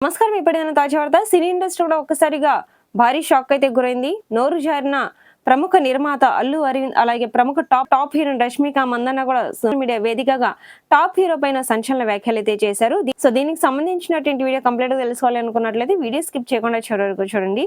నమస్కారం. ఇప్పుడైనా తాజా వార్త. సినీ ఇండస్ట్రీ కూడా ఒక్కసారిగా భారీ షాక్ అయితే గురైంది. నోరు జారిన ప్రముఖ నిర్మాత అల్లు అరవింద్, అలాగే ప్రముఖ టాప్ హీరోయిన్ రష్మిక మందన్న కూడా సోషల్ మీడియా వేదికగా టాప్ హీరో పైన సంచలన వ్యాఖ్యలు అయితే చేశారు. దీనికి సంబంధించినటువంటి వీడియో కంప్లీట్ గా తెలుసుకోవాలి అనుకున్నట్లయితే వీడియో స్కిప్ చేయకుండా చూడండి.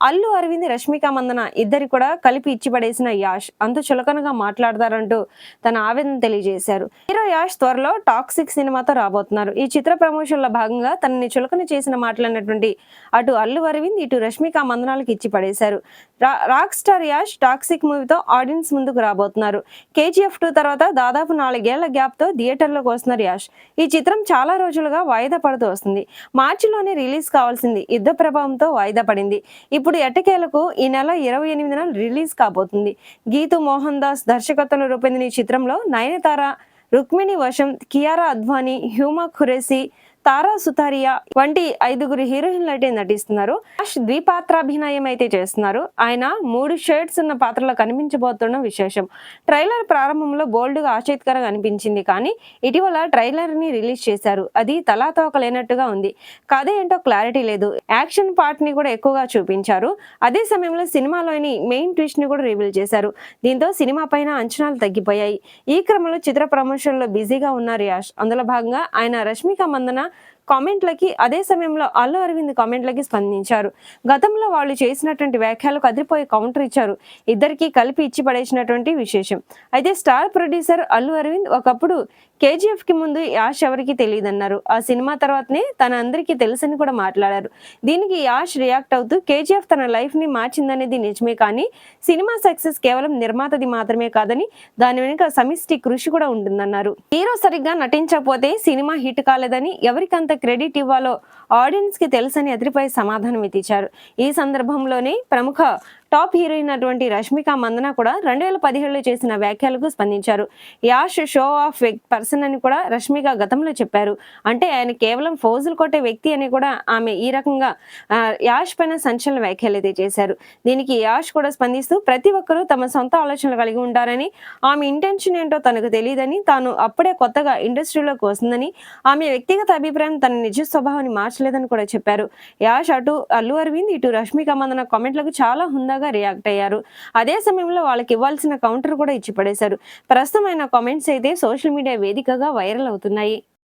అల్లు అరవింద్, రష్మిక మందన ఇద్దరి కూడా కలిపి ఇచ్చిపడేసిన యాష్ అంత చులకనగా మాట్లాడతారంటూ తన ఆవేదన తెలియజేశారు. హీరో యాష్ త్వరలో టాక్సిక్ సినిమాతో రాబోతున్నారు. ఈ చిత్ర ప్రమోషన్ లో భాగంగా తనని చులకన చేసిన మాట్లాడినటువంటి అటు అల్లు అరవింద్, ఇటు రష్మిక మందనాలకు ఇచ్చి పడేశారు. రాక్ స్టార్ యాష్ టాక్సిక్ మూవీతో ఆడియన్స్ ముందుకు రాబోతున్నారు. KGF 2 తర్వాత దాదాపు 4 ఏళ్ల గ్యాప్ తో థియేటర్లోకి వస్తున్నారు యాష్. ఈ చిత్రం చాలా రోజులుగా వాయిదా పడుతూ వస్తుంది. మార్చిలోనే రిలీజ్ కావాల్సింది యుద్ధ ప్రభావంతో వాయిదా పడింది. ఇప్పుడు ఎట్టకేలకు ఈ నెల 28న రిలీజ్ కాబోతుంది. గీతూ మోహన్ దాస్ దర్శకత్వంలో రూపొందిన ఈ చిత్రంలో నయనతార, రుక్మిణి వర్షం, కియారా అద్వానీ, హ్యూమా ఖురేసి, తారా సుతారియా వంటి 5గురు హీరోయిన్లు అయితే నటిస్తున్నారు. యాష్ ద్విపాత్రాభినయం అయితే చేస్తున్నారు. ఆయన 3 షేడ్స్ ఉన్న పాత్రలో కనిపించబోతున్న విశేషం. ట్రైలర్ ప్రారంభంలో బోల్డ్ గా ఆసక్తికరంగా అనిపించింది, కానీ ఇటీవల ట్రైలర్ ని రిలీజ్ చేశారు. అది తలాతోక లేనట్టుగా ఉంది. కథ ఏంటో క్లారిటీ లేదు. యాక్షన్ పార్ట్ ని కూడా ఎక్కువగా చూపించారు. అదే సమయంలో సినిమాలోని మెయిన్ ట్విస్ట్ ని కూడా రివీల్ చేశారు. దీంతో సినిమా పైన అంచనాలు తగ్గిపోయాయి. ఈ క్రమంలో చిత్ర ప్రమోషన్ లో బిజీగా ఉన్నారు యాష్. అందులో భాగంగా ఆయన రష్మిక మందన కామెంట్లకి, అదే సమయంలో అల్లు అరవింద్ కామెంట్లకి స్పందించారు. గతంలో వాళ్ళు చేసినటువంటి వ్యాఖ్యలకు అదిరిపోయి కౌంటర్ ఇచ్చారు. ఇద్దరికి కలిపి ఇచ్చి పడేసినటువంటి విశేషం. అయితే స్టార్ ప్రొడ్యూసర్ అల్లు అరవింద్ ఒకప్పుడు KGF కి ముందు యాష్ ఎవరికి తెలియదన్నారు. ఆ సినిమా తర్వాతనే తన అందరికీ తెలుసని కూడా మాట్లాడారు. దీనికి యాష్ రియాక్ట్ అవుతూ KGF తన లైఫ్ ని మార్చిందనేది నిజమే, కానీ సినిమా సక్సెస్ కేవలం నిర్మాతది మాత్రమే కాదని దాని వెనుక సమిష్టి కృషి కూడా ఉంటుందన్నారు. హీరో సరిగ్గా నటించకపోతే సినిమా హిట్ కాలేదని, ఎవరికంత క్రెడిట్ ఇవ్వాలో ఆడియన్స్ కి తెలుసని అదిరిపై సమాధానం ఇచ్చారు. ఈ సందర్భంలోనే ప్రముఖ టాప్ హీరోయిన్ అటువంటి రష్మిక మందన కూడా 2017లో చేసిన వ్యాఖ్యలకు స్పందించారు. యాష్ షో ఆఫ్ పర్సన్ అని కూడా రష్మిక గతంలో చెప్పారు. అంటే ఆయన కేవలం ఫోజులు కొట్టే వ్యక్తి అని కూడా ఆమె ఈ రకంగా యాష్ పైన సంచలన వ్యాఖ్యలు అయితే చేశారు. దీనికి యాష్ కూడా స్పందిస్తూ ప్రతి ఒక్కరూ తమ సొంత ఆలోచనలు కలిగి ఉంటారని, ఆమె ఇంటెన్షన్ ఏంటో తనకు తెలియదని, తాను అప్పుడే కొత్తగా ఇండస్ట్రీలోకి వస్తుందని, ఆమె వ్యక్తిగత అభిప్రాయం తన నిజ స్వభావాన్ని మార్చలేదని కూడా చెప్పారు. యాష్ అటు అల్లు అరవింద్, ఇటు రష్మిక మందన కామెంట్లకు చాలా హుందాగా రియాక్ట్ అయ్యారు. అదే సమయంలో వాళ్ళకి ఇవ్వాల్సిన కౌంటర్ కూడా ఇచ్చి పడేశారు. ప్రస్తుతమైన కామెంట్స్ అయితే సోషల్ మీడియా వేదికగా వైరల్ అవుతున్నాయి.